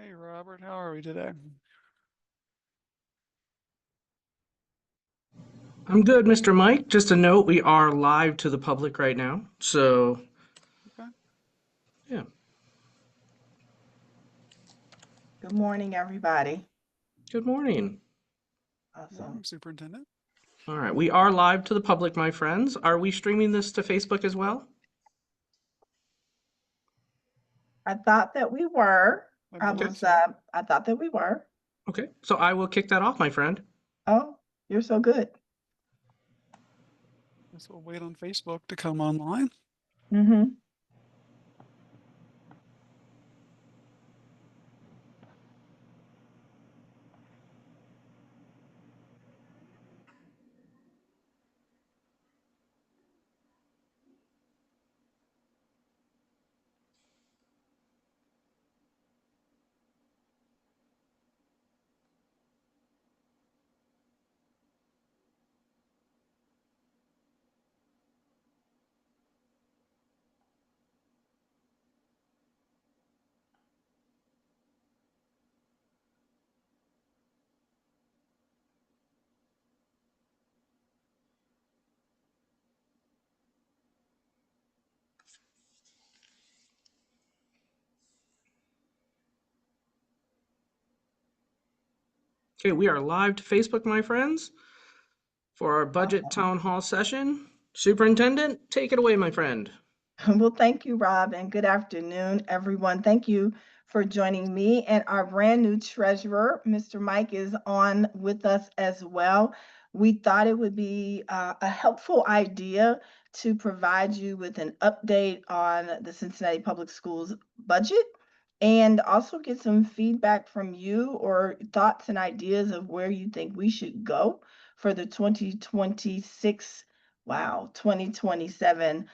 Hey Robert, how are we today? I'm good, Mr. Mike. Just a note, we are live to the public right now. So, Okay. yeah. Good morning, everybody. Good morning. Morning, Awesome. Superintendent. All right, we are live to the public, my friends. Are we streaming this to Facebook as well? I thought that we were. I I Okay. believe was, so. I thought that we were. Okay. So I will kick that off, my friend. Oh, you're so good. Guess we'll wait on Facebook to come online. Mm-hmm. Okay, we are live to Facebook, my friends, for our budget Awesome. town hall session. Superintendent, take it away, my friend. Well, thank you, Rob, and good afternoon, everyone. Thank you for joining me. And our brand new treasurer, Mr. Mike, is on with us as well. We thought it would be a helpful idea to provide you with an update on the Cincinnati Public Schools budget and also get some feedback from you or thoughts and ideas of where you think we should go for the 2026, wow, 2027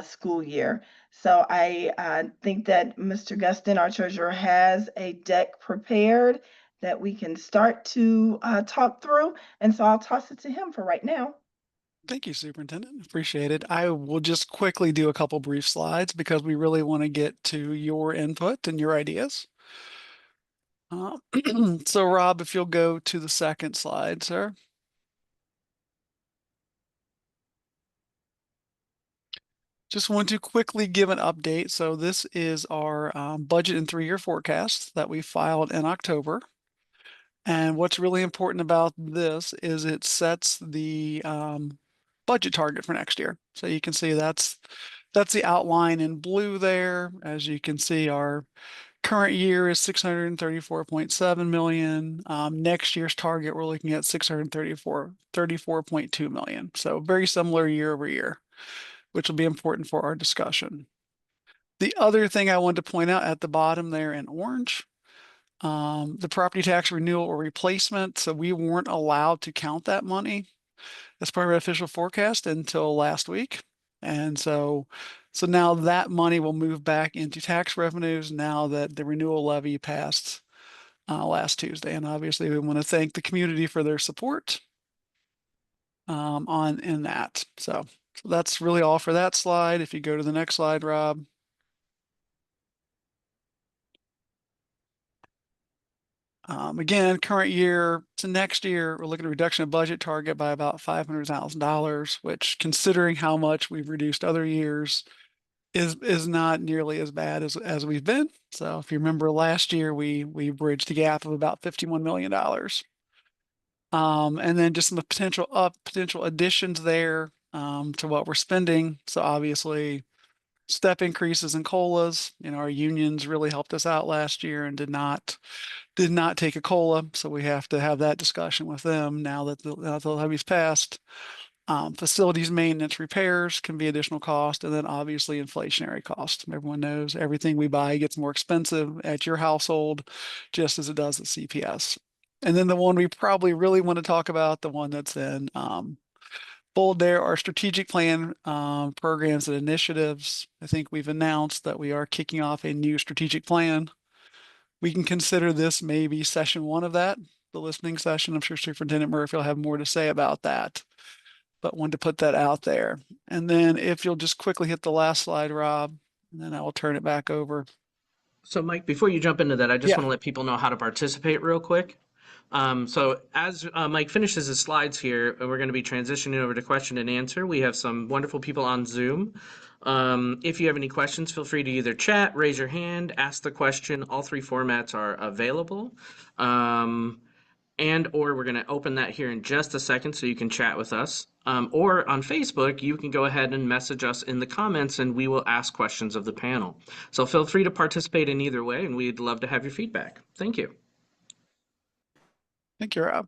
school year. So I think that Mr. Guston, our treasurer, has a deck prepared that we can start to talk through. And so I'll toss it to him for right now. Thank you, Superintendent. Appreciate it. I will just quickly do a couple brief slides because we really want to get to your input and your ideas. Uh, so Rob, if you'll go to the second slide, sir. Just want to quickly give an update. So this is our budget and three-year forecast that we filed in October. And what's really important about this is it sets the budget target for next year. So you can see that's the outline in blue there. As you can see, our current year is 634.7 million. Next year's target, we're looking at 34.2 million. So very similar year over year, which will be important for our discussion. The other thing I wanted to point out at the bottom there in orange, the property tax renewal or replacement. So we weren't allowed to count that money as part of our official forecast until last week. And so now that money will move back into tax revenues now that the renewal levy passed last Tuesday. And obviously we want to thank the community for their support on in that. So that's really all for that slide. If you go to the next slide, Rob. Again, current year to next year, we're looking at a reduction of budget target by about $500,000, which considering how much we've reduced other years is not nearly as bad as we've been. So if you remember last year, we bridged a gap of about $51 million. And then just some potential additions there to what we're spending. So obviously step increases in COLAs. You know, our unions really helped us out last year and did not take a COLA, so we have to have that discussion with them now that the levy's passed. Facilities maintenance repairs can be additional cost, and then obviously inflationary cost. Everyone knows everything we buy gets more expensive at your household, just as it does at CPS. And then the one we probably really want to talk about, the one that's in bold there, are strategic plan programs and initiatives. I think we've announced that we are kicking off a new strategic plan. We can consider this maybe session one of that, the listening session. I'm sure Superintendent Murphy will have more to say about that, but wanted to put that out there. And then if you'll just quickly hit the last slide, Rob, and then I will turn it back over. So, Mike, before you jump into that, I just Yeah. want to let people know how to participate real quick. So, as Mike finishes his slides here, we're going to be transitioning over to question and answer. We have some wonderful people on Zoom. If you have any questions, feel free to either chat, raise your hand, ask the question. All three formats are available. Um, and or we're going to open that here in just a second so you can chat with us. Or on Facebook, you can go ahead and message us in the comments and we will ask questions of the panel. So feel free to participate in either way, and we'd love to have your feedback. Thank you. Thank you, Rob.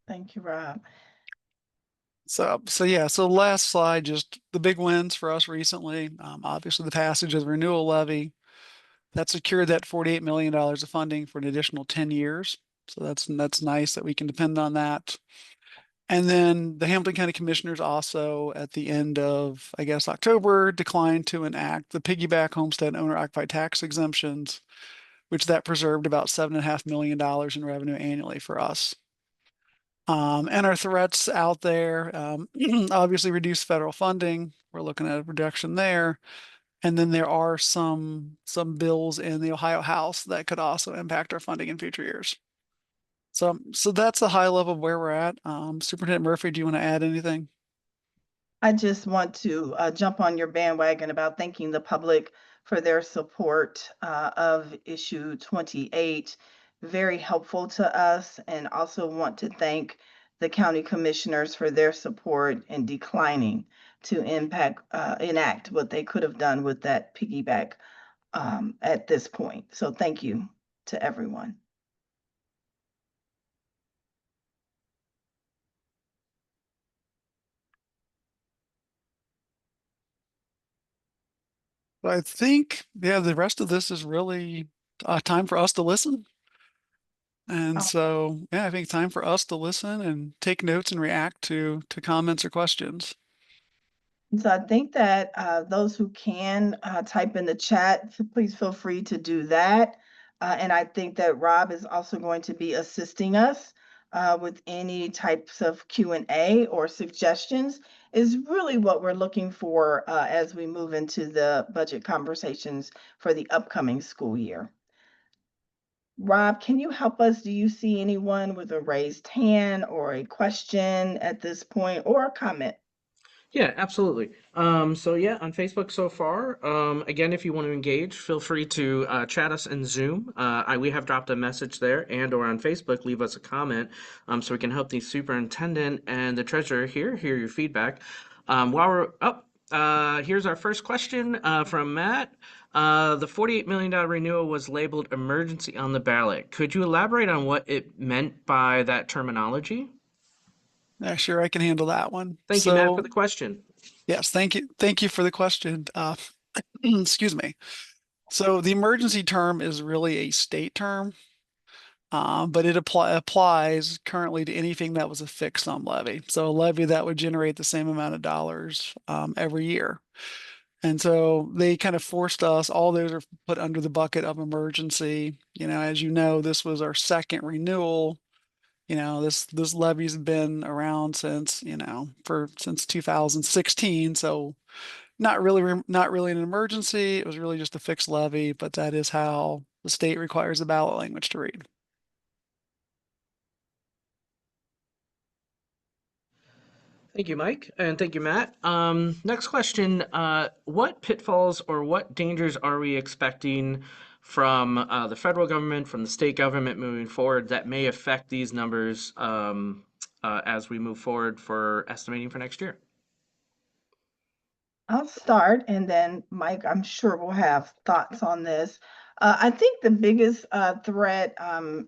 Thank you, Rob. So yeah, so last slide, just the big wins for us recently. Obviously the passage of the renewal levy that secured that $48 million of funding for an additional 10 years. So that's nice that we can depend on that. And then the Hamilton County Commissioners also at the end of, I guess, October declined to enact the piggyback homestead owner occupied tax exemptions, which that preserved about $7.5 million in revenue annually for us. And our threats out there, obviously reduce federal funding. We're looking at a reduction there. And then there are some bills in the Ohio House that could also impact our funding in future years. So that's the high level of where we're at. Superintendent Murphy, do you want to add anything? I just want to jump on your bandwagon about thanking the public for their support of issue 28. Very helpful to us, and also want to thank the county commissioners for their support in declining to enact what they could have done with that piggyback at this point. So thank you to everyone. I think, yeah, the rest of this is really time for us to listen. And so, yeah, I think time for us to listen and take notes and react to comments or questions. So I think that those who can type in the chat, please feel free to do that. And I think that Rob is also going to be assisting us with any types of Q&A or suggestions is really what we're looking for as we move into the budget conversations for the upcoming school year. Rob, can you help us? Do you see anyone with a raised hand or a question at this point or a comment? Yeah, absolutely. So yeah, on Facebook so far. Again, if you want to engage, feel free to chat us in Zoom. We have dropped a message there, and or on Facebook, leave us a comment, so we can help the superintendent and the treasurer here hear your feedback. While we're up, here's our first question from Matt. The $48 million renewal was labeled emergency on the ballot. Could you elaborate on what it meant by that terminology? Yeah, sure, I can handle that one. Thank you, Matt, for So, the question. yes, thank you. Thank you for the question. Excuse me. So the emergency term is really a state term, but it applies currently to anything that was a fixed sum levy. So a levy that would generate the same amount of dollars every year. And so they kind of forced us, all those are put under the bucket of emergency. As you know, this was our second renewal. This levy's been around since 2016. So not really an emergency. It was really just a fixed levy, but that is how the state requires the ballot language to read. Thank you, Mike, and thank you, Matt. Next question. What pitfalls or what dangers are we expecting from the federal government, from the state government moving forward that may affect these numbers as we move forward for estimating for next year? I'll start, and then Mike, I'm sure will have thoughts on this. I think the biggest threat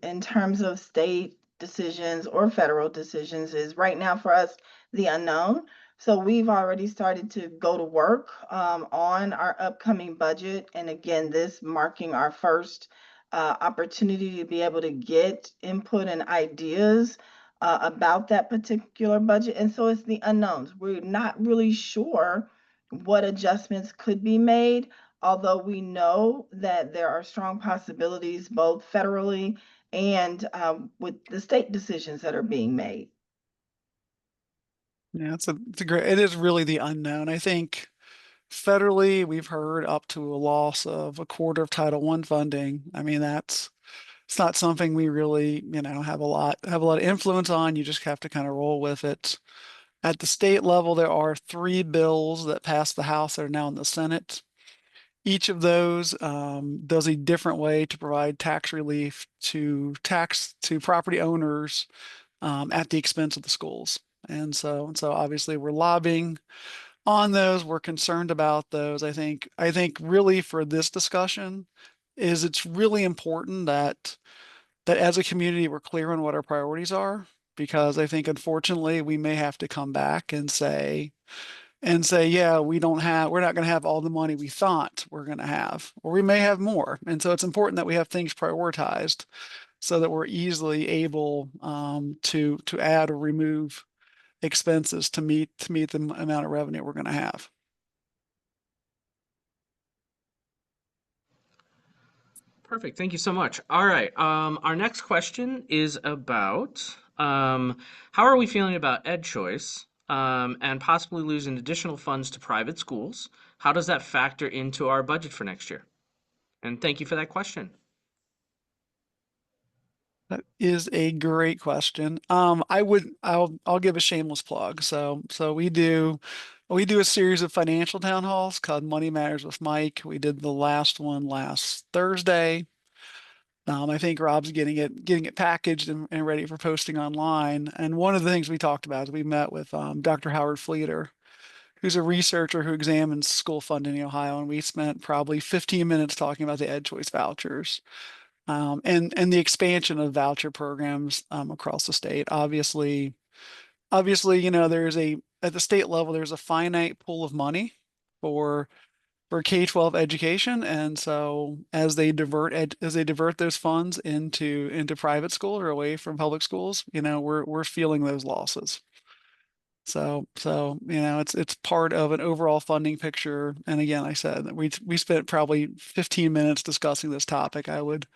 in terms of state decisions or federal decisions is right now for us the unknown. So we've already started to go to work on our upcoming budget, and again, this marking our first opportunity to be able to get input and ideas about that particular budget. And so it's the unknowns. We're not really sure what adjustments could be made, although we know that there are strong possibilities both federally and with the state decisions that are being made. Yeah, it is really the unknown. I think Federally, we've heard up to a loss of a quarter of Title I funding. I mean, it's not something we really, have a lot of influence on. You just have to kind of roll with it. At the state level, there are three bills that passed the House that are now in the Senate. Each of those does a different way to provide tax relief to property owners at the expense of the schools. And so obviously we're lobbying on those. We're concerned about those. I think really for this discussion is it's really important that as a community we're clear on what our priorities are, because I think unfortunately we may have to come back and say, yeah, we're not going to have all the money we thought we're going to have, or we may have more. And so it's important that we have things prioritized so that we're easily able to add or remove expenses to meet the amount of revenue we're going to have. Perfect. Thank you so much. All right. Our next question is about how are we feeling about ed choice and possibly losing additional funds to private schools? How does that factor into our budget for next year? And thank you for that question. That is a great question. I'll give a shameless plug. So we do a series of financial town halls called Money Matters with Mike. We did the last one last Thursday. I think Rob's getting it packaged and ready for posting online. And one of the things we talked about is we met with Dr. Howard Fleeter, who's a researcher who examines school funding in Ohio, and we spent probably 15 minutes talking about the Ed Choice vouchers and the expansion of voucher programs across the state. Obviously, there's a at the state level there's a finite pool of money for for K-12 education, and so as they divert those funds into private school or away from public schools, we're feeling those losses. So it's part of an overall funding picture. And again, I said that we spent probably 15 minutes discussing this topic. I would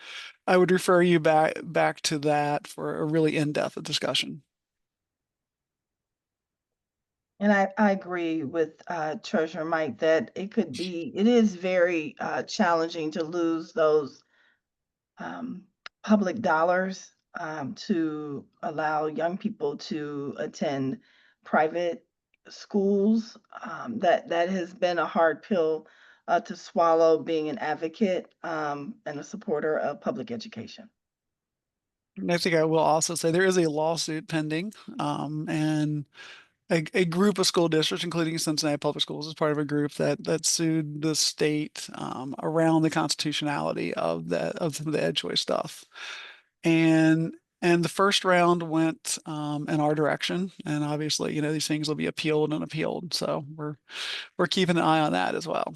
refer you back to that for a really in-depth discussion. And I agree with Treasurer Mike that it is very challenging to lose those um, public dollars to allow young people to attend private schools. That has been a hard pill to swallow, being an advocate and a supporter of public education. And I think I will also say there is a lawsuit pending, and a group of school districts, including Cincinnati Public Schools, is part of a group that sued the state around the constitutionality of some of the ed choice stuff. And and the first round went in our direction, and obviously, these things will be appealed and appealed. So we're keeping an eye on that as well.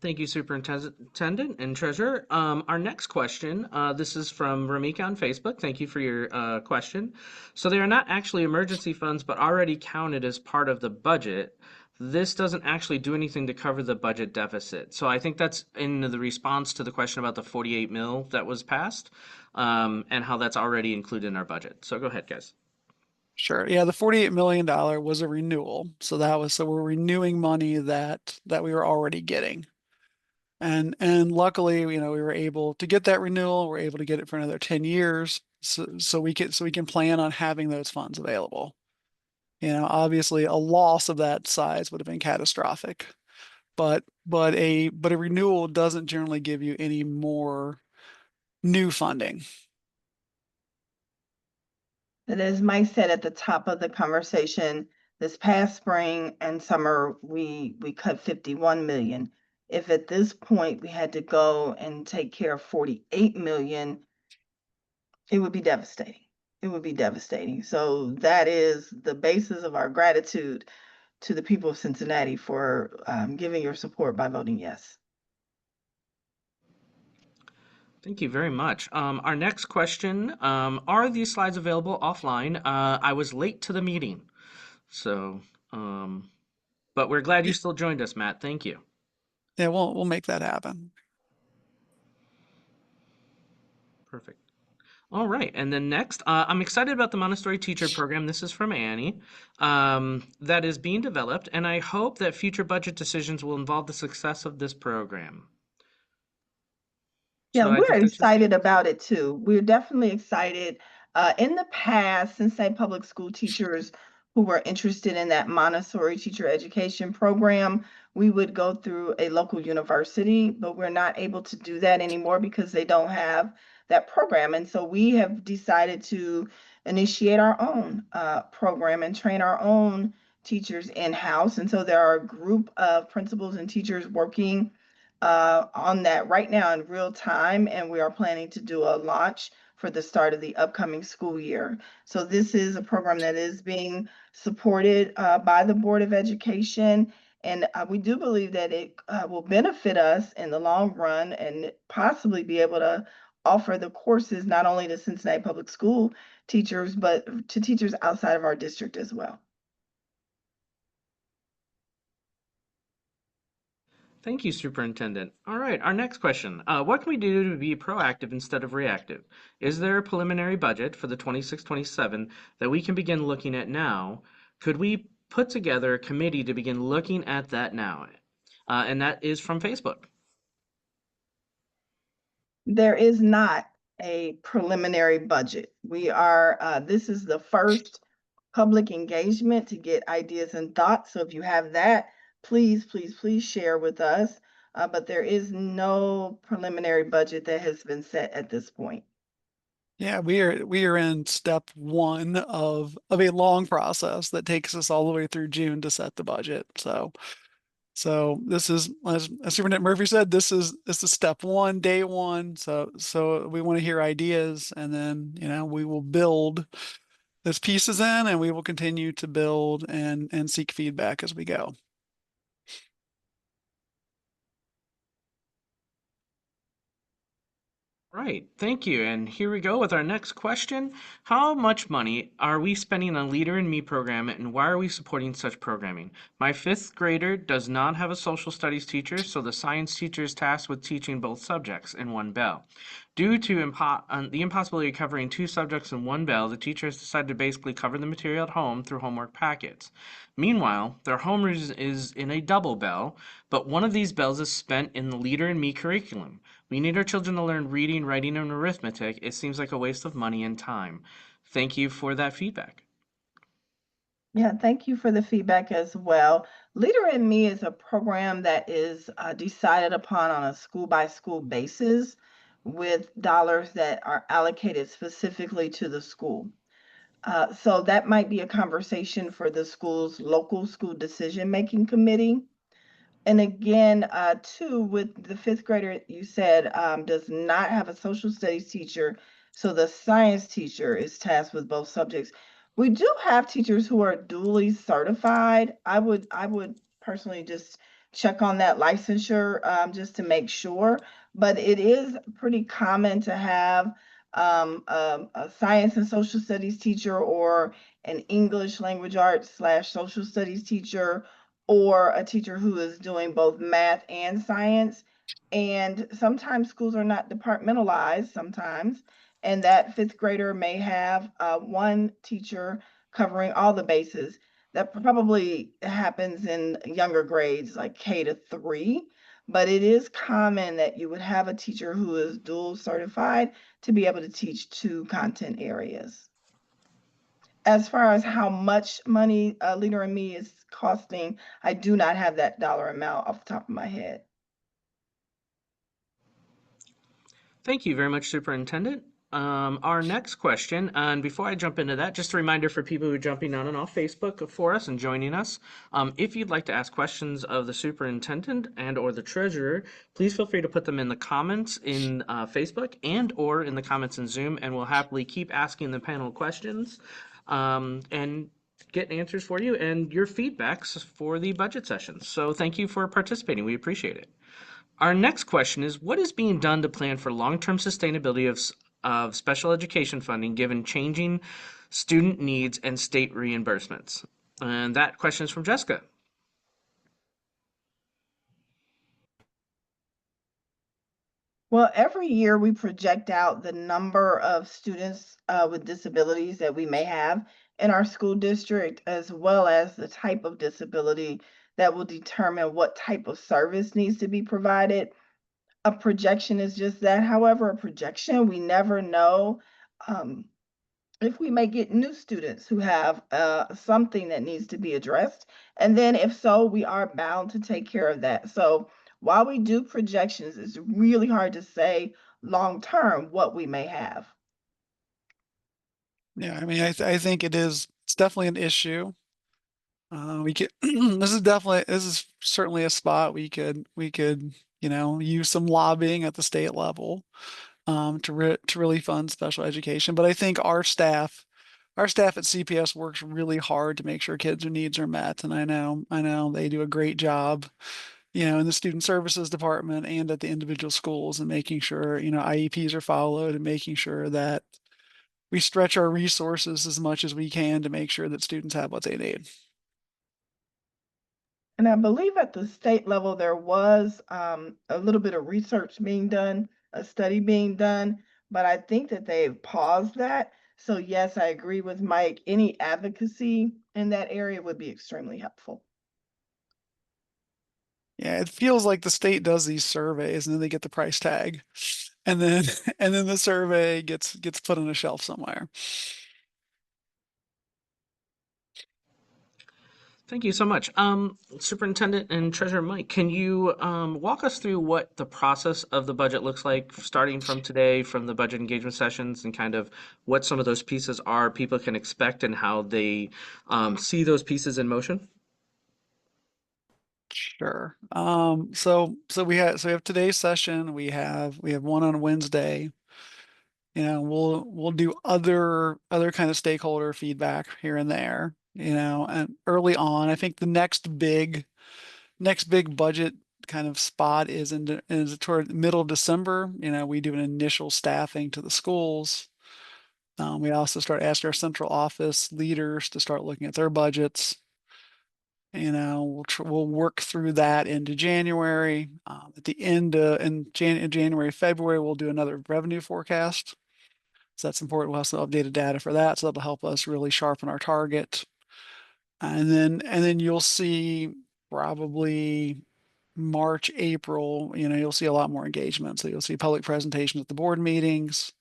Thank you, Superintendent and Treasurer. Our next question, this is from Ramika on Facebook. Thank you for your question. So they are not actually emergency funds, but already counted as part of the budget. This doesn't actually do anything to cover the budget deficit. So I think that's in the response to the question about the 48 mil that was passed, and how that's already included in our budget. So go ahead, guys. Sure. Yeah, the $48 million was a renewal. So we're renewing money that we were already getting. And luckily, we were able to get that renewal. We're able to get it for another 10 years. So we can plan on having those funds available. Obviously a loss of that size would have been catastrophic, but a renewal doesn't generally give you any more new funding. And as Mike said at the top of the conversation, this past spring and summer, we cut 51 million. If at this point we had to go and take care of 48 million, it would be devastating. It would be devastating. So that is the basis of our gratitude to the people of Cincinnati for giving your support by voting yes. Thank you very much. Our next question, are these slides available offline? I was late to the meeting, so, but we're glad you still joined us, Matt. Thank you. Yeah, we'll make that happen. Perfect. All right, and then next, I'm excited about the Montessori teacher program. This is from Annie, that is being developed, and I hope that future budget decisions will involve the success of this program. Yeah, So I we're think that's just excited about it too. We're definitely excited. In the past, Cincinnati Public School teachers who were interested in that Montessori teacher education program, we would go through a local university, but we're not able to do that anymore because they don't have that program. And so we have decided to initiate our own program and train our own teachers in-house. And so there are a group of principals and teachers working on that right now in real time, and we are planning to do a launch for the start of the upcoming school year. So this is a program that is being supported by the Board of Education, and we do believe that it will benefit us in the long run and possibly be able to offer the courses not only to Cincinnati Public School teachers, but to teachers outside of our district as well. Thank you, Superintendent. All right, our next question. What can we do to be proactive instead of reactive? Is there a preliminary budget for the 26-27 that we can begin looking at now? Could we put together a committee to begin looking at that now? And that is from Facebook. There is not a preliminary budget. This is the first public engagement to get ideas and thoughts. So if you have that, please, please, please share with us. But there is no preliminary budget that has been set at this point. Yeah, we are in step one of a long process that takes us all the way through June to set the budget. So this is, as Superintendent Murphy said, this is step one, day one. So we want to hear ideas, and then we will build those pieces in, and we will continue to build and seek feedback as we go. Right, thank you. And here we go with our next question. How much money are we spending on Leader in Me program and why are we supporting such programming? My fifth grader does not have a social studies teacher, so the science teacher is tasked with teaching both subjects in one bell. Due to the impossibility of covering two subjects in one bell, the teacher has decided to basically cover the material at home through homework packets. Meanwhile, their homework is in a double bell, but one of these bells is spent in the Leader in Me curriculum. We need our children to learn reading, writing, and arithmetic. It seems like a waste of money and time. Thank you for that feedback. Yeah, thank you for the feedback as well. Leader in Me is a program that is decided upon on a school by school basis with dollars that are allocated specifically to the school. So that might be a conversation for the school's local school decision-making committee. And again, too, with the fifth grader, you said does not have a social studies teacher, so the science teacher is tasked with both subjects. We do have teachers who are dually certified. I would personally just check on that licensure just to make sure. But it is pretty common to have a science and social studies teacher or an English language arts slash social studies teacher or a teacher who is doing both math and science. And sometimes schools are not departmentalized sometimes, and that fifth grader may have one teacher covering all the bases. That probably happens in younger grades, like K-3, but it is common that you would have a teacher who is dual certified to be able to teach two content areas. As far as how much money Leader in Me is costing, I do not have that dollar amount off the top of my head. Thank you very much, Superintendent. Our next question, and before I jump into that, just a reminder for people who are jumping on and off Facebook for us and joining us. If you'd like to ask questions of the superintendent and or the treasurer, please feel free to put them in the comments in Facebook and or in the comments in Zoom, and we'll happily keep asking the panel questions and get answers for you and your feedbacks for the budget sessions. So thank you for participating. We appreciate it. Our next question is, what is being done to plan for long-term sustainability of special education funding given changing student needs and state reimbursements? And that question is from Jessica. Well, every year we project out the number of students with disabilities that we may have in our school district, as well as the type of disability that will determine what type of service needs to be provided. A projection is just that. However, a projection, we never know um, if we may get new students who have something that needs to be addressed. And then, if so, we are bound to take care of that. So, while we do projections, it's really hard to say long term what we may have. Yeah, I mean, I think it's definitely an issue. We could this is certainly a spot we could use some lobbying at the state level to really fund special education. But I think our staff at CPS works really hard to make sure kids' needs are met, and I know they do a great job, in the student services department and at the individual schools, and making sure IEPs are followed and making sure that we stretch our resources as much as we can to make sure that students have what they need. And I believe at the state level, there was a little bit of research being done, a study being done, but I think that they've paused that. So, yes, I agree with Mike. Any advocacy in that area would be extremely helpful. Yeah, it feels like the state does these surveys and then they get the price tag. And then and then the survey gets put on a shelf somewhere. Thank you so much. Superintendent and Treasurer Mike, can you walk us through what the process of the budget looks like starting from today, from the budget engagement sessions, and kind of what some of those pieces are people can expect and how they see those pieces in motion? Sure. So we have today's session. We have one on Wednesday. We'll do other kind of stakeholder feedback here and there, and early on, I think the next big budget kind of spot is toward the middle of December. We do an initial staffing to the schools. We also start asking our central office leaders to start looking at their budgets. We'll work through that into January. At the end in January, February, we'll do another revenue forecast. So that's important. We'll have some updated data for that. So that'll help us really sharpen our target. And then you'll see probably March, April, you'll see a lot more engagement. So you'll see public presentations at the board meetings.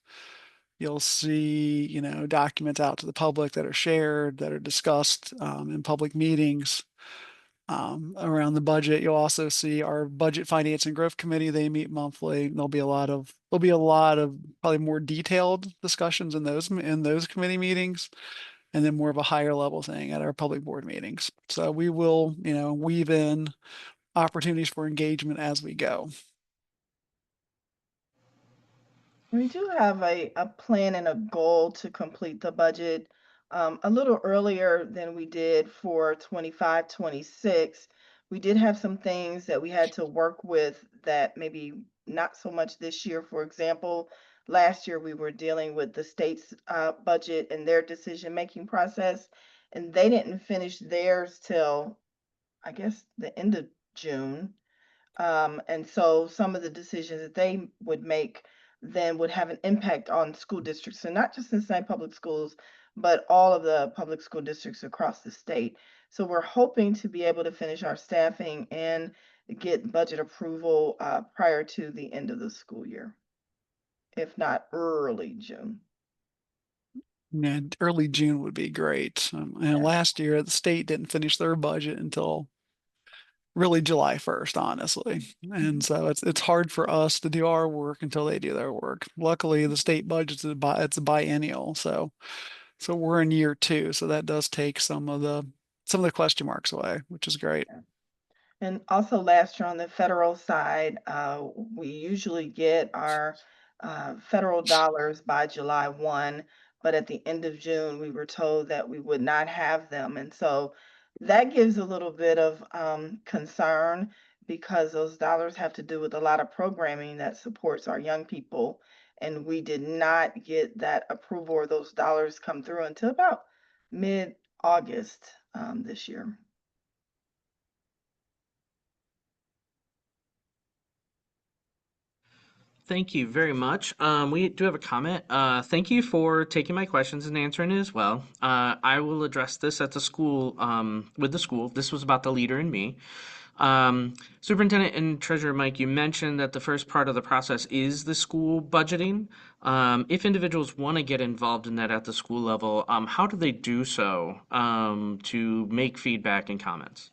You'll see, documents out to the public that are shared, that are discussed in public meetings around the budget. You'll also see our Budget Finance and Growth Committee. They meet monthly. There'll be a lot of probably more detailed discussions in those committee meetings, and then more of a higher level thing at our public board meetings. So we will, weave in opportunities for engagement as we go. We do have a plan and a goal to complete the budget a little earlier than we did for 25, 26. We did have some things that we had to work with that maybe not so much this year. For example, last year we were dealing with the state's budget and their decision-making process, and they didn't finish theirs till, I guess, the end of June. And so some of the decisions that they would make then would have an impact on school districts, and not just Cincinnati Public Schools, but all of the public school districts across the state. So we're hoping to be able to finish our staffing and get budget approval prior to the end of the school year, if not early June. Yeah, early June would be great. And Yeah. last year, the state didn't finish their budget until really July 1st, honestly. And Mhm. so it's hard for us to do our work until they do their work. Luckily, the state budget's it's a biennial, so we're in year two, so that does take some of the question marks away, which is great. And also last year on the federal side, we usually get our federal dollars by July 1, but at the end of June, we were told that we would not have them. And so that gives a little bit of concern because those dollars have to do with a lot of programming that supports our young people. And we did not get that approval or those dollars come through until about mid-August this year. Thank you very much. We do have a comment. Thank you for taking my questions and answering it as well. I will address this at the school, with the school. This was about the leader and me. Superintendent and Treasurer Mike, you mentioned that the first part of the process is the school budgeting. If individuals want to get involved in that at the school level, how do they do so to make feedback and comments?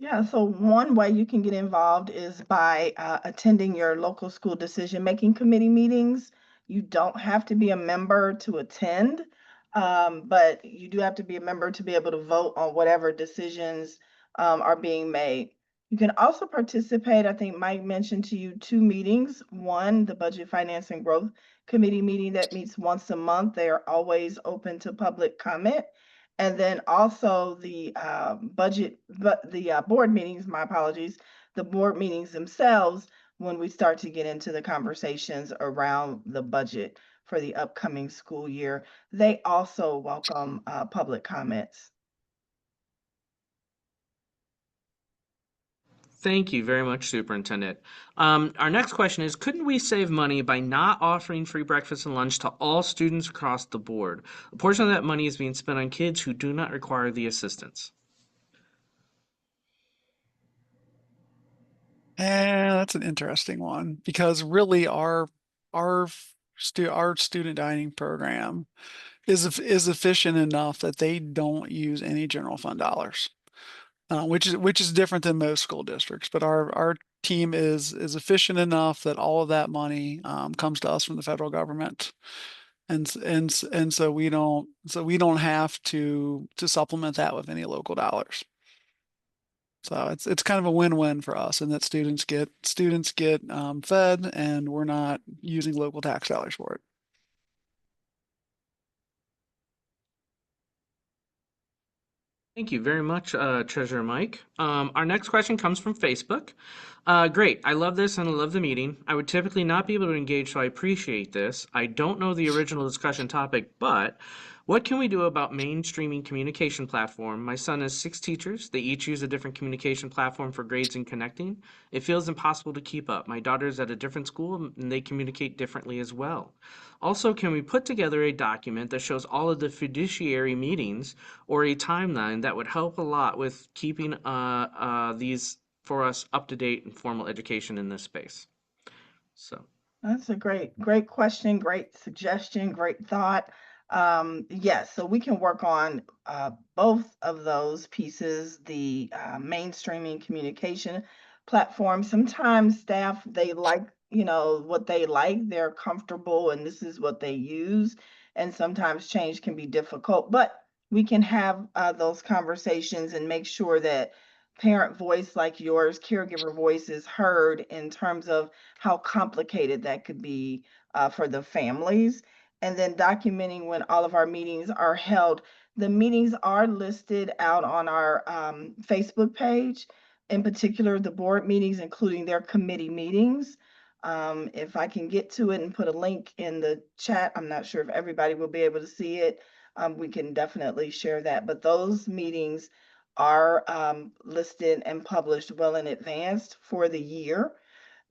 Yeah, so one way you can get involved is by attending your local school decision-making committee meetings. You don't have to be a member to attend, but you do have to be a member to be able to vote on whatever decisions are being made. You can also participate, I think Mike mentioned to you two meetings. One, the Budget, Finance, and Growth Committee meeting that meets once a month. They are always open to public comment. And then also the board meetings, my apologies, the board meetings themselves, when we start to get into the conversations around the budget for the upcoming school year, they also welcome public comments. Thank you very much, Superintendent. Our next question is, couldn't we save money by not offering free breakfast and lunch to all students across the board? A portion of that money is being spent on kids who do not require the assistance. And that's an interesting one because really our our student dining program is efficient enough that they don't use any general fund dollars, which is different than most school districts. But our team is efficient enough that all of that money comes to us from the federal government, and so we don't have to supplement that with any local dollars. So it's kind of a win-win for us, and that students get fed, and we're not using local tax dollars for it. Thank you very much, Treasurer Mike. Our next question comes from Facebook. Great. I love this and I love the meeting. I would typically not be able to engage, so I appreciate this. I don't know the original discussion topic, but what can we do about mainstreaming communication platform? My son has six teachers. They each use a different communication platform for grades and connecting. It feels impossible to keep up. My daughter's at a different school and they communicate differently as well. Also, can we put together a document that shows all of the fiduciary meetings or a timeline that would help a lot with keeping these for us up to date and formal education in this space. So That's a great question, great suggestion, great thought. Yes, so we can work on both of those pieces, the mainstreaming communication platform. Sometimes staff, they like, what they like, they're comfortable, and this is what they use. And sometimes change can be difficult, but we can have those conversations and make sure that parent voice like yours, caregiver voice is heard in terms of how complicated that could be for the families. And then documenting when all of our meetings are held. The meetings are listed out on our Facebook page, in particular, the board meetings, including their committee meetings. If I can get to it and put a link in the chat, I'm not sure if everybody will be able to see it. We can definitely share that. But those meetings are listed and published well in advance for the year.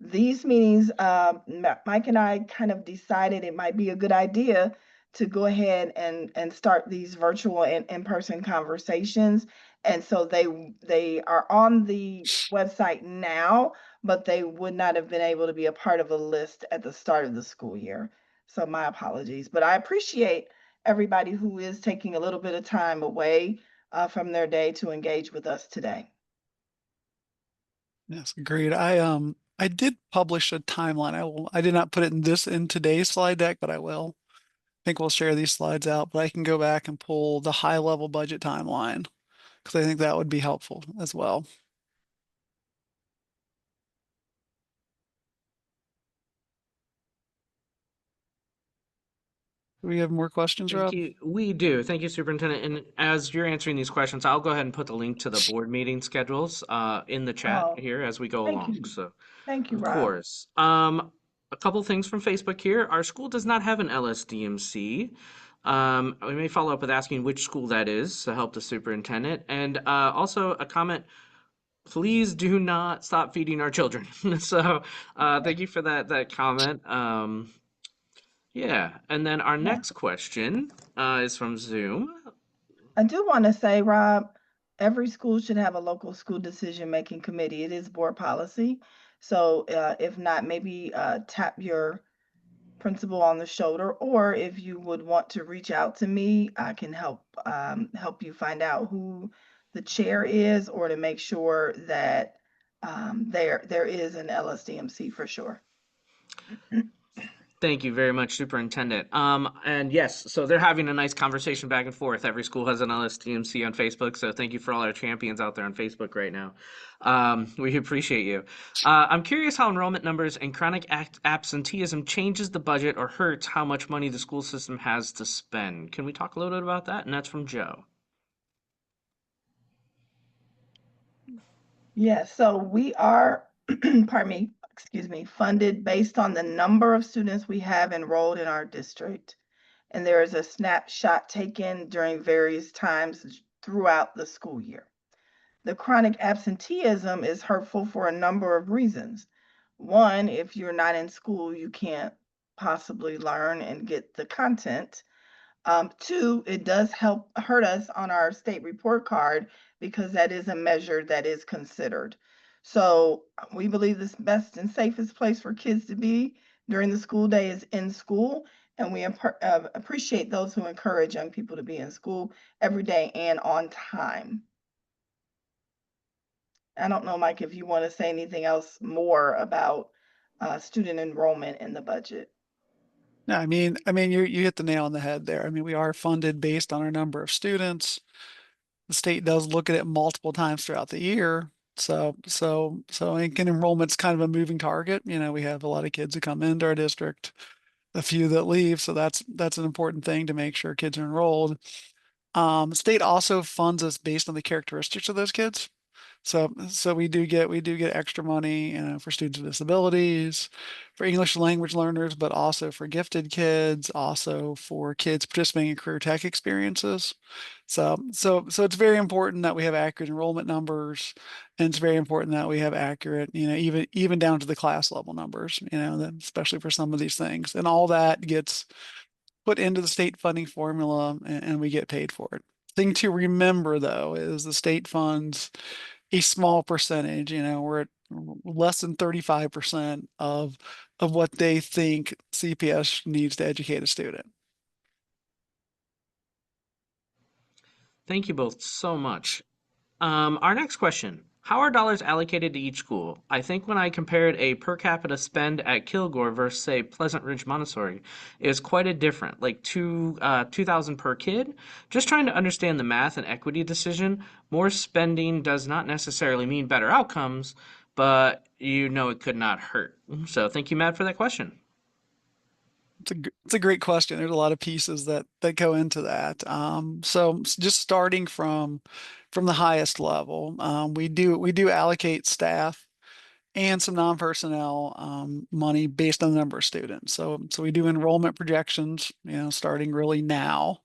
These meetings, Mike and I kind of decided it might be a good idea to go ahead and start these virtual and in-person conversations. And so they are on the website now, but they would not have been able to be a part of a list at the start of the school year. So my apologies, but I appreciate everybody who is taking a little bit of time away from their day to engage with us today. Yes, agreed. I did publish a timeline. I did not put it in today's slide deck, but I will. I think we'll share these slides out, but I can go back and pull the high level budget timeline because I think that would be helpful as well. Do we have more questions, thank Rob? you. We do. Thank you, Superintendent. And as you're answering these questions, I'll go ahead and put the link to the board meeting schedules in the chat Oh, here as we go thank along. you. So, Thank you, of Rob. course. A couple things from Facebook here. Our school does not have an LSDMC. We may follow up with asking which school that is to help the superintendent. And also a comment Please do not stop feeding our children. So, thank you for that comment. Yeah, and then our Yeah. next question is from Zoom. I do want to say, Rob, every school should have a local school decision-making committee. It is board policy. So if not, maybe tap your principal on the shoulder, or if you would want to reach out to me, I can help you find out who the chair is, or to make sure that there is an LSDMC for sure. Thank you very much, Superintendent. And yes, so they're having a nice conversation back and forth. Every school has an LSTMC on Facebook, so thank you for all our champions out there on Facebook right now. We appreciate you. I'm curious how enrollment numbers and chronic absenteeism changes the budget or hurts how much money the school system has to spend. Can we talk a little bit about that? And that's from Joe. Yes, so we are, pardon me, excuse me, funded based on the number of students we have enrolled in our district. And there is a snapshot taken during various times throughout the school year. The chronic absenteeism is hurtful for a number of reasons. One, if you're not in school, you can't possibly learn and get the content. Two, it does hurt us on our state report card because that is a measure that is considered. So we believe the best and safest place for kids to be during the school day is in school. And we appreciate those who encourage young people to be in school every day and on time. I don't know, Mike, if you want to say anything else more about student enrollment in the budget. No, I mean, you hit the nail on the head there. I mean, we are funded based on our number of students. The state does look at it multiple times throughout the year. So I think enrollment's kind of a moving target. You know, we have a lot of kids that come into our district, a few that leave. So that's an important thing to make sure kids are enrolled. State also funds us based on the characteristics of those kids. So we do get extra money, you know, for students with disabilities, for English language learners, but also for gifted kids, also for kids participating in career tech experiences. So it's very important that we have accurate enrollment numbers, and it's very important that we have accurate, you know, even down to the class level numbers, you know, especially for some of these things. And all that gets put into the state funding formula, and we get paid for it. Thing to remember though is the state funds a small percentage, you know, we're at less than 35% of what they think CPS needs to educate a student. Thank you both so much. Our next question. How are dollars allocated to each school? I think when I compared a per capita spend at Kilgore versus, say, Pleasant Ridge Montessori, it was quite a different, like 2,000 per kid. Just trying to understand the math and equity decision. More spending does not necessarily mean better outcomes, but you know it could not hurt. So thank you, Matt, for that question. It's a great question. There's a lot of pieces that go into that. So just starting from the highest level, we do allocate staff and some non-personnel money based on the number of students. So we do enrollment projections, you know, starting really now,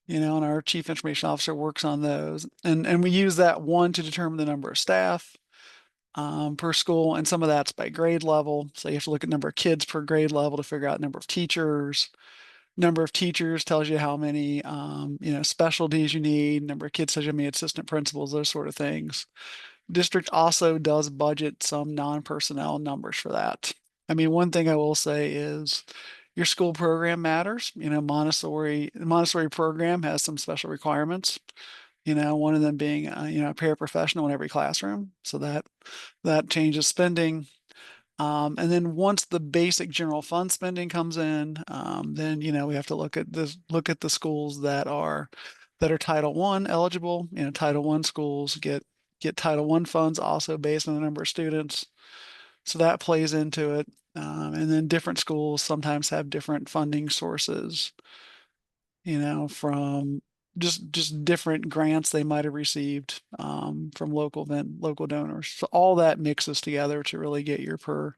you know, and our chief information officer works on those. And we use that one to determine the number of staff per school, and some of that's by grade level. So you have to look at number of kids per grade level to figure out number of teachers. Number of teachers tells you how many you know, specialties you need. Number of kids tells you how many assistant principals, those sort of things. District also does budget some non-personnel numbers for that. I mean, one thing I will say is your school program matters. You know, the Montessori program has some special requirements. You know, one of them being you know, a paraprofessional in every classroom. So that changes spending. And then once the basic general fund spending comes in, then you know, we have to look at the schools that are Title One eligible. You know, Title One schools get Title One funds also based on the number of students. So that plays into it. And then different schools sometimes have different funding sources, you know, from just different grants they might have received from local donors. So all that mixes together to really get your per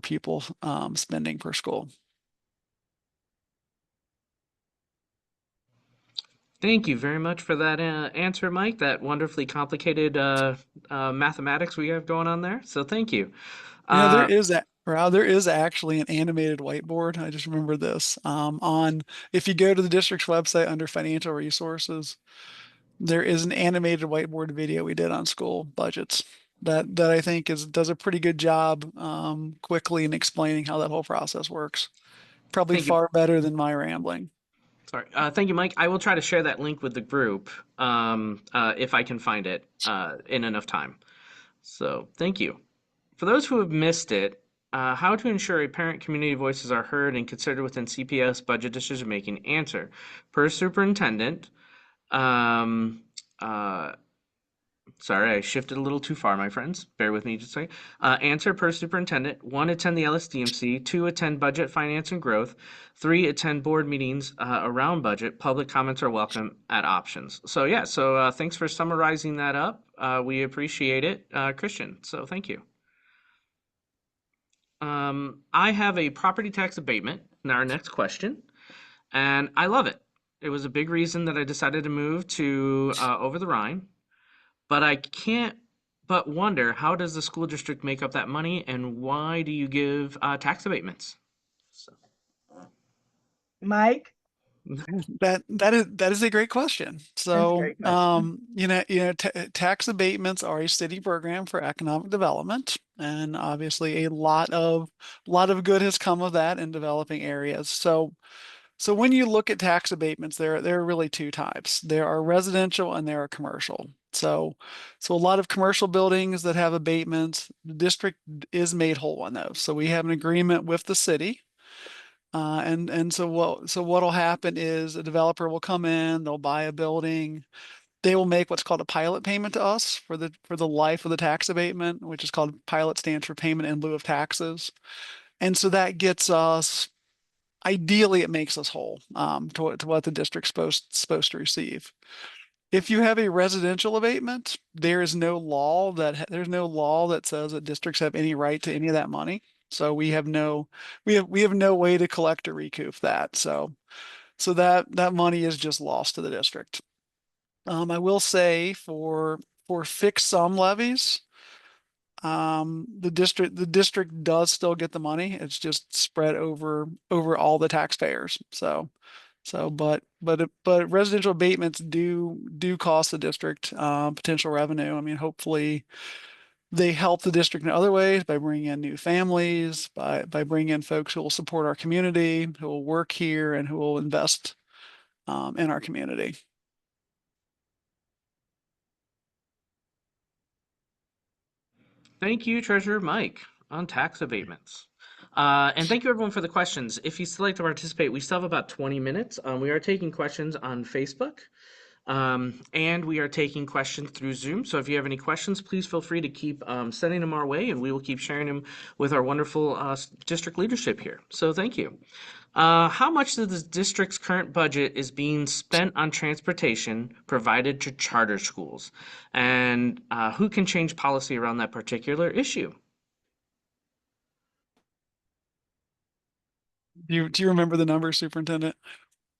pupil spending per school. Thank you very much for that answer, Mike. That wonderfully complicated mathematics we have going on there. So thank you. There Uh, is there is actually an animated whiteboard. I just remember this. On if you go to the district's website under financial resources, there is an animated whiteboard video we did on school budgets that I think does a pretty good job quickly in explaining how that whole process works. Probably Thank you. far better than my rambling. Sorry. Thank you, Mike. I will try to share that link with the group if I can find it in enough time. So thank you. For those who have missed it, how to ensure a parent community voices are heard and considered within CPS budget decision making. Answer. Per superintendent, um, uh, sorry, I shifted a little too far, my friends. Bear with me just a second. Answer per superintendent. One, attend the LSDMC. Two, attend budget, finance, and growth. Three, attend board meetings around budget. Public comments are welcome at options. So, yeah, thanks for summarizing that up. We appreciate it, Christian. So, thank you. I have a property tax abatement in our next question, and I love it. It was a big reason that I decided to move to over the Rhine. But I can't but wonder, how does the school district make up that money, and why do you give tax abatements? So, Mike, That is a great question. that's a So, great question. tax abatements are a city program for economic development, and obviously a lot of good has come of that in developing areas. So when you look at tax abatements, there are really two types. There are residential and there are commercial. So a lot of commercial buildings that have abatements, the district is made whole on those. So we have an agreement with the city. And so what'll happen is a developer will come in, they'll buy a building, they will make what's called a pilot payment to us for the life of the tax abatement, which is called pilot stands for payment in lieu of taxes. And so that gets us ideally it makes us whole to what the district's supposed to receive. If you have a residential abatement, there's no law that says that districts have any right to any of that money. So we have no way to collect or recoup that. So that money is just lost to the district. I will say for fixed sum levies, the district does still get the money. It's just spread over all the taxpayers. But residential abatements do cost the district potential revenue. I mean, hopefully they help the district in other ways by bringing in new families, by bringing in folks who will support our community, who will work here, and who will invest in our community. thank you, Treasurer Mike, on tax abatements. And thank you, everyone, for the questions. If you still like to participate, we still have about 20 minutes. We are taking questions on Facebook. And we are taking questions through Zoom. So if you have any questions, please feel free to keep sending them our way, and we will keep sharing them with our wonderful district leadership here. So thank you. How much of the district's current budget is being spent on transportation provided to charter schools? And who can change policy around that particular issue? Do you remember the number, Superintendent?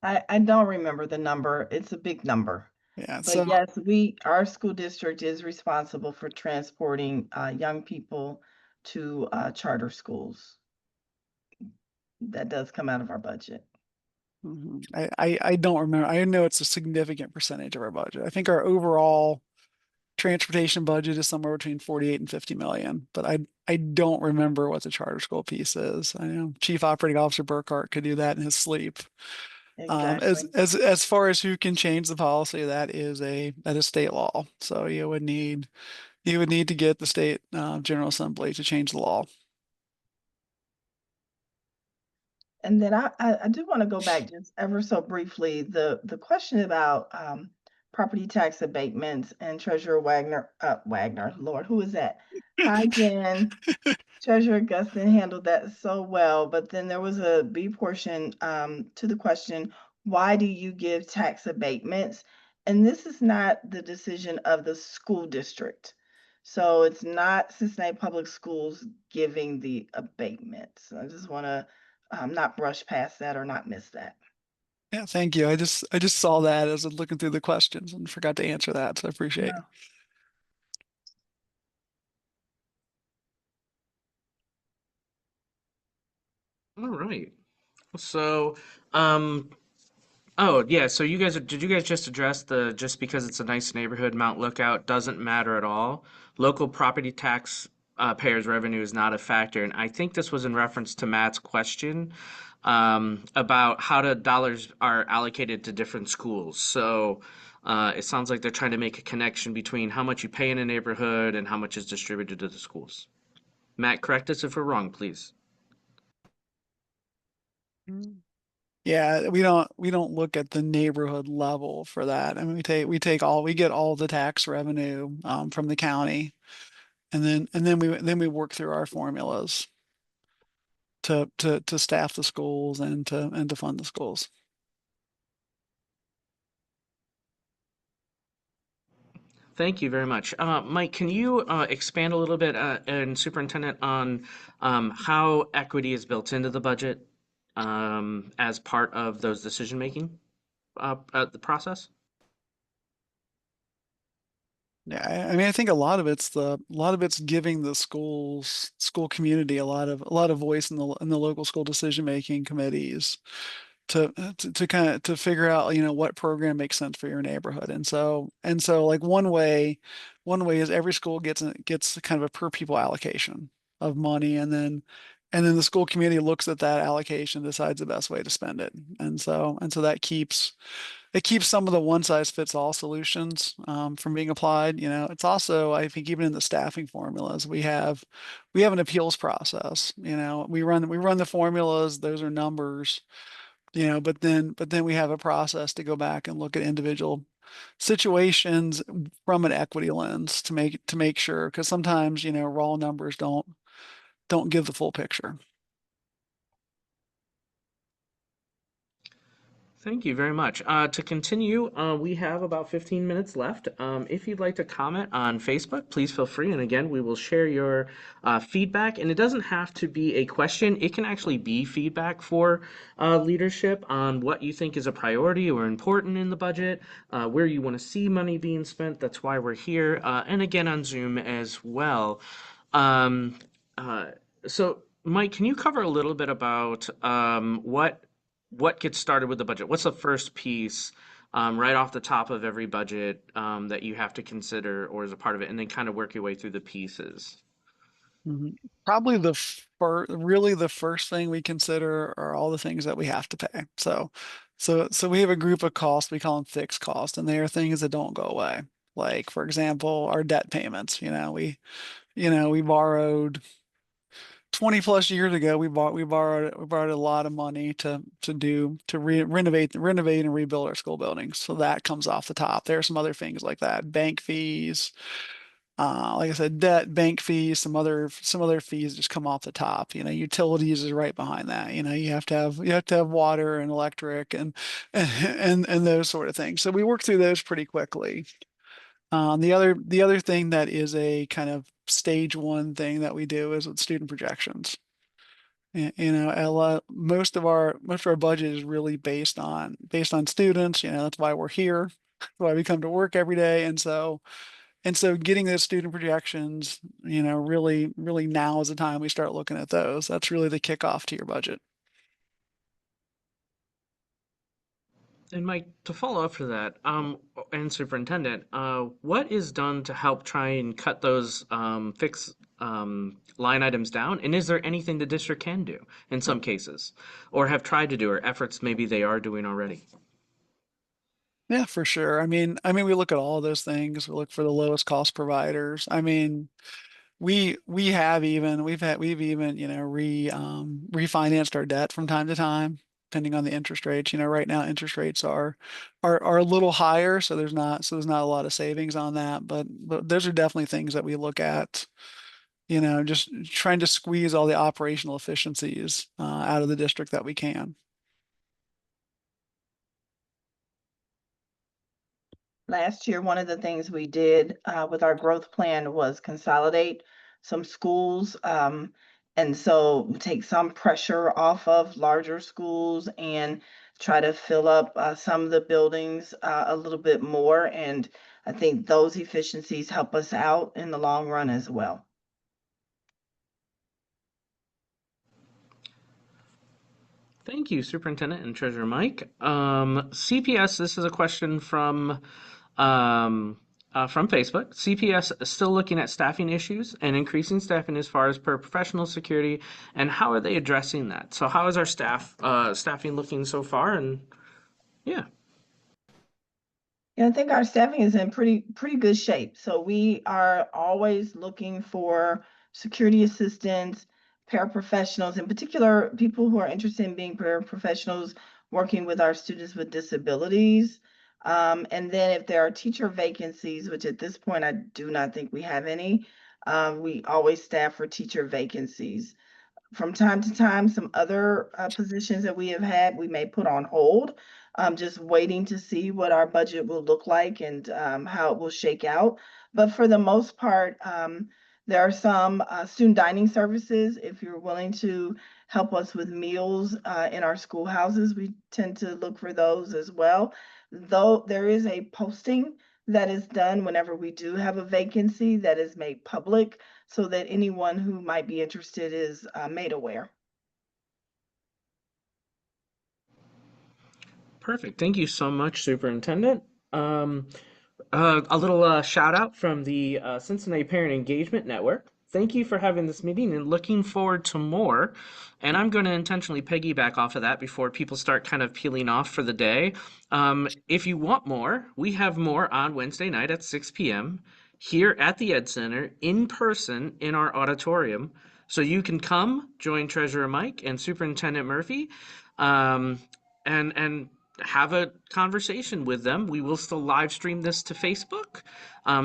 I don't remember the number. It's a big number. Yeah. But yes, our school district is responsible for transporting young people to charter schools. That does come out of our budget. I don't remember. I know it's a significant percentage of our budget. I think our overall transportation budget is somewhere between 48 and 50 million, but I don't remember what the charter school piece is. I know Chief Operating Officer Burkhart could do that in his sleep. Exactly. As far as who can change the policy, that is state law. So you would need to get the state General Assembly to change the law. And then I do want to go back just ever so briefly, the question about property tax abatements and Treasurer Wagner, Lord, who is that? Hi, Jen. Treasurer Guston handled that so well, but then there was a B portion to the question, why do you give tax abatements? And this is not the decision of the school district. So it's not Cincinnati Public Schools giving the abatements. I just want to not brush past that or not miss that. Yeah, thank you. I just saw that as I was looking through the questions and forgot to answer that, so I appreciate it. All right. So, um, oh yeah. So did you guys just address the just because it's a nice neighborhood, Mount Lookout doesn't matter at all? Local property tax payers' revenue is not a factor, and I think this was in reference to Matt's question about how the dollars are allocated to different schools. So. It sounds like they're trying to make a connection between how much you pay in a neighborhood and how much is distributed to the schools. Matt, correct us if we're wrong, please. Mm. Yeah, we don't look at the neighborhood level for that. I mean, we get all the tax revenue from the county, and then we work through our formulas to staff the schools and to fund the schools. Thank you very much. Mike, can you expand a little bit, and Superintendent, on how equity is built into the budget as part of those decision-making the process? Yeah, I mean, I think a lot of it's giving the school community a lot of voice in the local school decision making committees to kind of to figure out what program makes sense for your neighborhood. And so like one way is every school gets kind of a per pupil allocation of money, and then the school committee looks at that allocation, decides the best way to spend it. And so that keeps some of the one size fits all solutions from being applied. It's also, I think, even in the staffing formulas, we have an appeals process. We run the formulas; those are numbers. But then we have a process to go back and look at individual situations from an equity lens to make sure, because sometimes raw numbers don't give the full picture. Thank you very much. To continue, we have about 15 minutes left. If you'd like to comment on Facebook, please feel free. And again, we will share your feedback. And it doesn't have to be a question, it can actually be feedback for leadership on what you think is a priority or important in the budget, where you want to see money being spent. That's why we're here. And again, on Zoom as well. Um, uh, so, Mike, can you cover a little bit about what gets started with the budget? What's the first piece right off the top of every budget that you have to consider or as a part of it, and then kind of work your way through the pieces? Mhm. Probably really the first thing we consider are all the things that we have to pay. So we have a group of costs, we call them fixed costs, and they are things that don't go away. Like, for example, our debt payments. We borrowed 20 plus years ago. We borrowed a lot of money to renovate and rebuild our school buildings. So that comes off the top. There are some other things like that, bank fees, like I said, debt, bank fees, some other fees just come off the top. Utilities is right behind that. You have to have water and electric and those sort of things. So we work through those pretty quickly. The other thing that is a kind of stage one thing that we do is with student projections. Most of our budget is really based on students. That's why we're here. That's why we come to work every day. And so getting those student projections, really, really now is the time we start looking at those. That's really the kickoff to your budget. And Mike, to follow up for that, and Superintendent, what is done to help try and cut those fixed line items down? And is there anything the district can do in some cases, or have tried to do, or efforts maybe they are doing already? Yeah, for sure. I mean, we look at all of those things. We look for the lowest cost providers. I mean, we've even refinanced our debt from time to time, depending on the interest rates. Right now interest rates are a little higher, so there's not a lot of savings on that. But those are definitely things that we look at. Just trying to squeeze all the operational efficiencies out of the district that we can. Last year, one of the things we did with our growth plan was consolidate some schools. And so take some pressure off of larger schools and try to fill up some of the buildings a little bit more. And I think those efficiencies help us out in the long run as well. Thank you, Superintendent and Treasurer Mike. CPS, this is a question um, from Facebook. CPS is still looking at staffing issues and increasing staffing as far as paraprofessional security, and how are they addressing that? So, how is our staffing looking so far? And yeah. Yeah, I think our staffing is in pretty good shape. So we are always looking for security assistants, paraprofessionals, in particular, people who are interested in being paraprofessionals, working with our students with disabilities. And then if there are teacher vacancies, which at this point I do not think we have any, we always staff for teacher vacancies. From time to time, some other positions that we have had, we may put on hold, just waiting to see what our budget will look like and how it will shake out. But for the most part, there are some student dining services. If you're willing to help us with meals in our schoolhouses, we tend to look for those as well. Though there is a posting that is done whenever we do have a vacancy that is made public so that anyone who might be interested is made aware. Perfect. Thank you so much, Superintendent. Um, a little shout out from the Cincinnati Parent Engagement Network. Thank you for having this meeting and looking forward to more. And I'm going to intentionally piggyback off of that before people start kind of peeling off for the day. If you want more, we have more on Wednesday night at 6 p.m. here at the Ed Center in person in our auditorium. So you can come join Treasurer Mike and Superintendent Murphy. Um, and have a conversation with them. We will still live stream this to Facebook,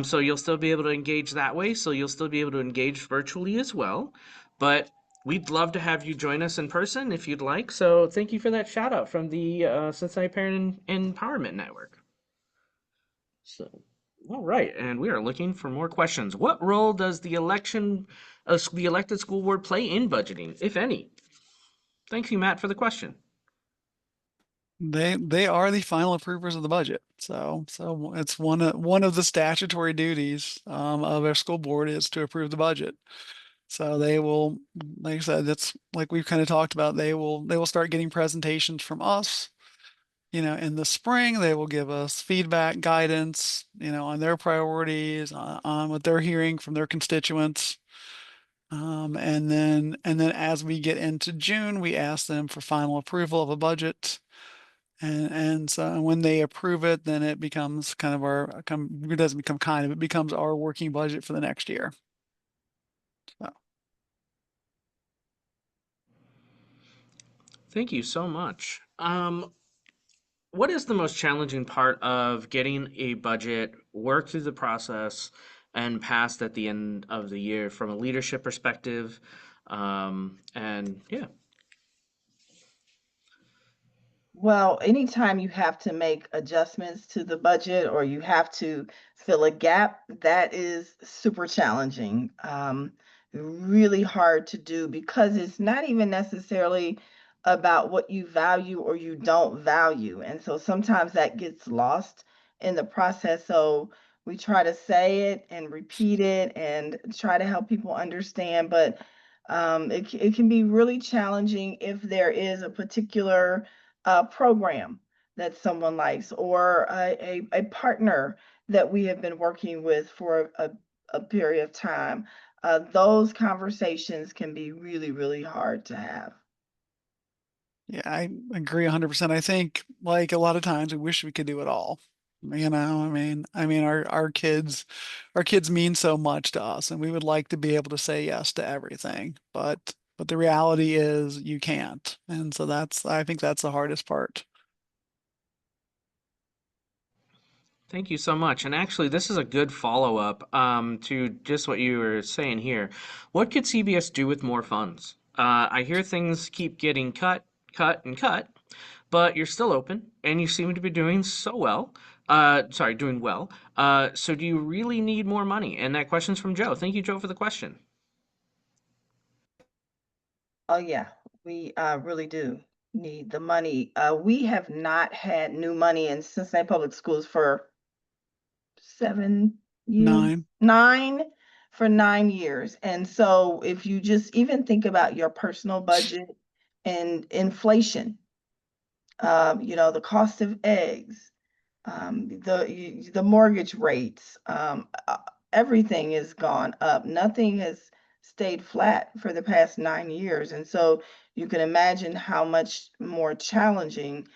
so you'll still be able to engage that way. So you'll still be able to engage virtually as well. But we'd love to have you join us in person if you'd like. So thank you for that shout out from the Cincinnati Parent Empowerment Network. So, all right, and we are looking for more questions. What role does the elected school board play in budgeting, if any? Thank you, Matt, for the question. They are the final approvers of the budget. So it's one of the statutory duties of our school board is to approve the budget. So they will, like I said, that's like we've kind of talked about. They will start getting presentations from us. In the spring, they will give us feedback, guidance, on their priorities, on what they're hearing from their constituents. And then as we get into June, we ask them for final approval of a budget. And so when they approve it, then it becomes kind of it doesn't become kind of, it becomes our working budget for the next year. So, Thank you so much. What is the most challenging part of getting a budget, work through the process, and passed at the end of the year from a leadership perspective? And yeah, Well, anytime you have to make adjustments to the budget or you have to fill a gap, that is super challenging. Really hard to do because it's not even necessarily about what you value or you don't value. And so sometimes that gets lost in the process. So we try to say it and repeat it and try to help people understand, but it can be really challenging if there is a particular program that someone likes or a partner that we have been working with for a period of time. Those conversations can be really, really hard to have. yeah, I agree 100%. I think like a lot of times we wish we could do it all. I mean, our kids mean so much to us, and we would like to be able to say yes to everything, but the reality is you can't. And so I think that's the hardest part. thank you so much. And actually, this is a good follow-up to just what you were saying here. What could CBS do with more funds? I hear things keep getting cut, cut, and cut, but you're still open and you seem to be doing so well. Sorry, doing well. So do you really need more money? And that question's from Joe. Thank you, Joe, for the question. Oh yeah, we really do. need the money. We have not had new money in Cincinnati Public Schools for 7 years, 9. for 9 years. And so if you just even think about your personal budget and inflation, the cost of eggs, the mortgage rates, everything has gone up. Nothing has stayed flat for the past 9 years, and so you can imagine how much more challenging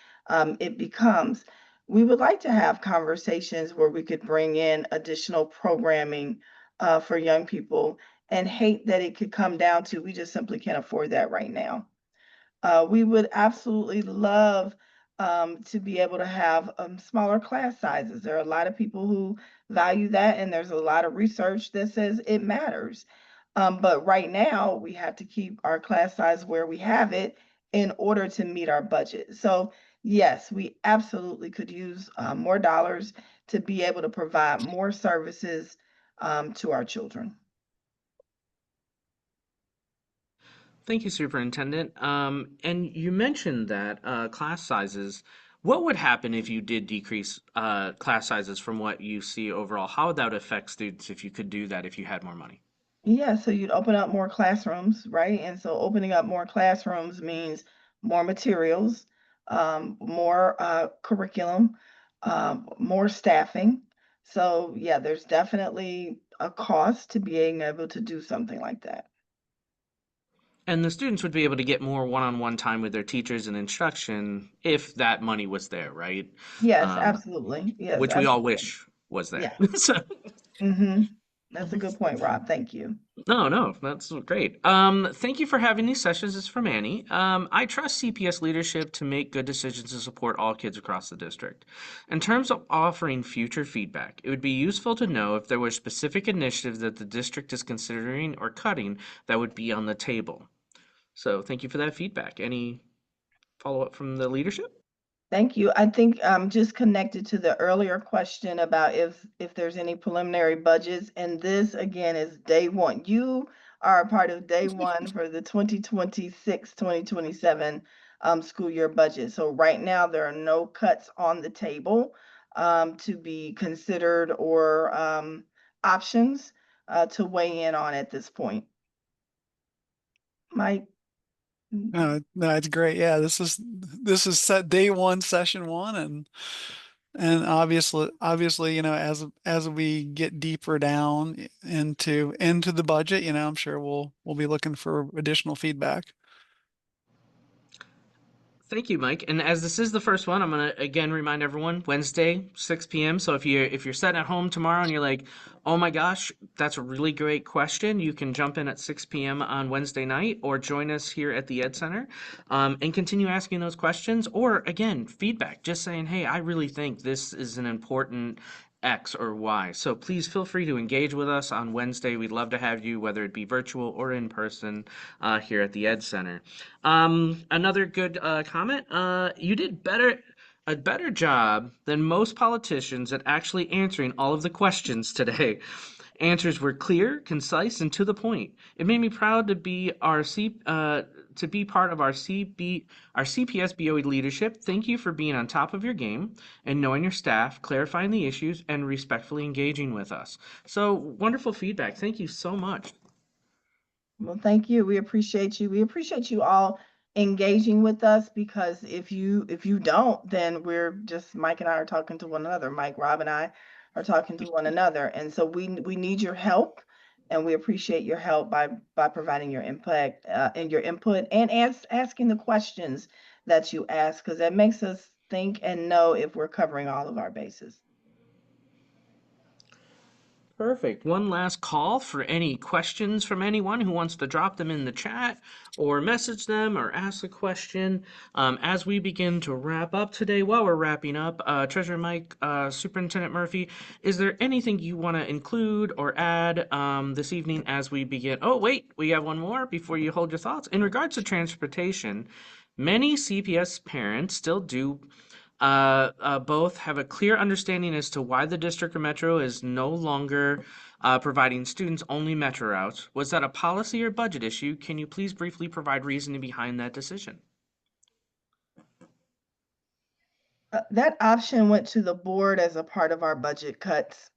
it becomes. We would like to have conversations where we could bring in additional programming for young people, and hate that it could come down to we just simply can't afford that right now. We would absolutely love to be able to have smaller class sizes. There are a lot of people who value that, and there's a lot of research that says it matters. But right now, we have to keep our class size where we have it in order to meet our budget. So, yes, we absolutely could use more dollars to be able to provide more services to our children. Thank you, Superintendent. And you mentioned that class sizes. What would happen if you did decrease class sizes from what you see overall? How would that affect students if you could do that if you had more money? Yeah, so you'd open up more classrooms, right? And so opening up more classrooms means more materials, more curriculum, more staffing. So yeah, there's definitely a cost to being able to do something like that. And the students would be able to get more one-on-one time with their teachers and instruction if that money was there, right? Yes, Um, absolutely. Yes, which we all absolutely. wish was there. Yeah. So, Mm-hmm. That's a good point, Rob. Thank you. no, no, that's great. Thank you for having these sessions. This is from Annie. I trust CPS leadership to make good decisions to support all kids across the district. In terms of offering future feedback, it would be useful to know if there were specific initiatives that the district is considering or cutting that would be on the table. So thank you for that feedback. Any follow-up from the leadership? Thank you. I think just connected to the earlier question about if there's any preliminary budgets, and this again is day one. You are a part of day one for the 2026-2027 school year budget. So right now there are no cuts on the table to be considered or options to weigh in on at this point. Mike? No, it's great. Yeah, this is set day one, session one, and obviously, as we get deeper down into the budget, I'm sure we'll be looking for additional feedback. Thank you, Mike. And as this is the first one, I'm gonna again remind everyone Wednesday, 6 p.m. So if you're sitting at home tomorrow and you're like, oh my gosh, that's a really great question, you can jump in at 6 p.m. on Wednesday night or join us here at the Ed Center, and continue asking those questions. Or again, feedback, just saying, hey, I really think this is an important X or Y. So please feel free to engage with us on Wednesday. We'd love to have you, whether it be virtual or in person, here at the Ed Center. Another good comment. You did a better job than most politicians at actually answering all of the questions today. Answers were clear, concise, and to the point. It made me proud to be part of our CPS BOE leadership. Thank you for being on top of your game and knowing your staff, clarifying the issues, and respectfully engaging with us. So wonderful feedback. Thank you so much. Well, thank you. We appreciate you. We appreciate you all engaging with us, because if you don't, then we're just Mike and I are talking to one another. Mike, Rob, and I are talking to one another, and so we need your help, and we appreciate your help by providing your impact and your input, and asking the questions that you ask, because that makes us think and know if we're covering all of our bases. Perfect. One last call for any questions from anyone who wants to drop them in the chat or message them or ask a question. As we begin to wrap up today, while we're wrapping up, Treasurer Mike, Superintendent Murphy, is there anything you want to include or add this evening as we begin? Oh, wait, we have one more before you hold your thoughts. In regards to transportation, many CPS parents still do both have a clear understanding as to why the district or metro is no longer providing students only metro routes. Was that a policy or budget issue? Can you please briefly provide reasoning behind that decision? That option went to the board as a part of our budget cuts.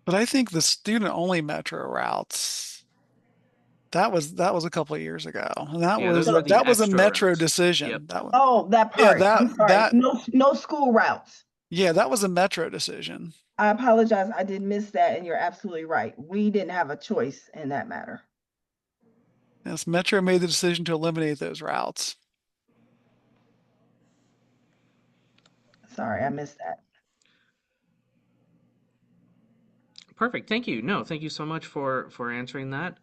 But I think the student-only metro routes, that was a couple of years ago. And that Yeah, those was were a, the that was a extra metro routes. Yep. decision. That was, Oh, that yeah, part. I'm sorry. that No school routes. yeah, that was a metro decision. I apologize. I did miss that, and you're absolutely right. We didn't have a choice in that matter. Yes, Metro made the decision to eliminate those routes. Sorry, I missed that. Perfect. Thank you. No, thank you so much for answering that.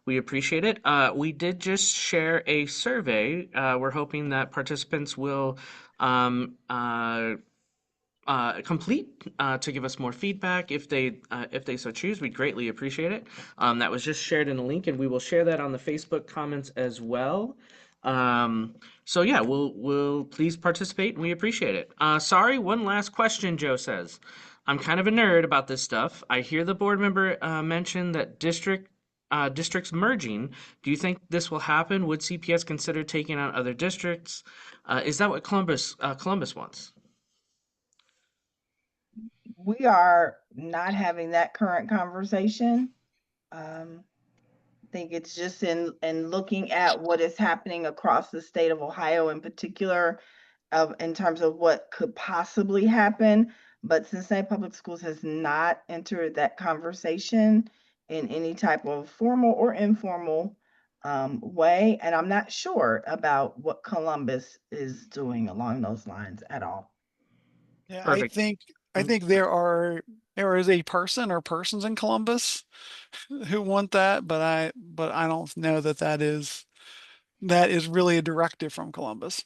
We appreciate it. We did just share a survey. We're hoping that participants will um, uh, complete to give us more feedback if they so choose. We'd greatly appreciate it. That was just shared in a link, and we will share that on the Facebook comments as well. Um, so yeah, we'll please participate, and we appreciate it. Sorry, one last question. Joe says, "I'm kind of a nerd about this stuff. I hear the board member mention that districts merging. Do you think this will happen? Would CPS consider taking on other districts? Is that what Columbus wants?" We are not having that current conversation. I think it's just in looking at what is happening across the state of Ohio in particular, in terms of what could possibly happen. But Cincinnati Public Schools has not entered that conversation in any type of formal or informal way. And I'm not sure about what Columbus is doing along those lines at all. Yeah, Perfect. I think there is a person or persons in Columbus who want that, but I don't know that that is really a directive from Columbus.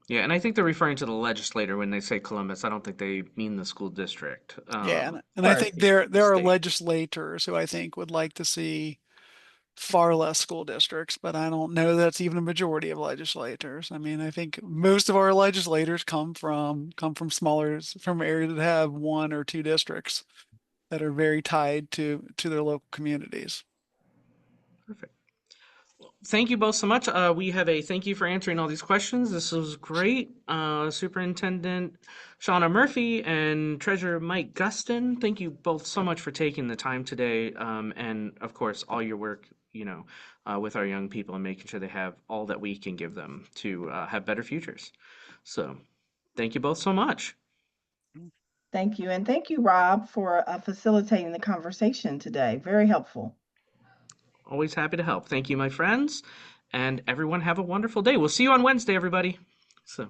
Yeah, and I think they're referring to the legislator when they say Columbus. I don't think they mean the school district, Yeah, and I Or think the there are state. legislators who I think would like to see far less school districts, but I don't know that's even a majority of legislators. I mean, I think most of our legislators come from smaller from areas that have one or two districts that are very tied to their local communities. Perfect. Thank you both so much. We have a thank you for answering all these questions. This was great. Superintendent Shauna Murphy and Treasurer Mike Guston, thank you both so much for taking the time today. And of course, all your work, with our young people and making sure they have all that we can give them to have better futures. So, thank you both so much. thank you. And thank you, Rob, for facilitating the conversation today. Very helpful. Always happy to help. Thank you, my friends, and everyone have a wonderful day. We'll see you on Wednesday, everybody. So.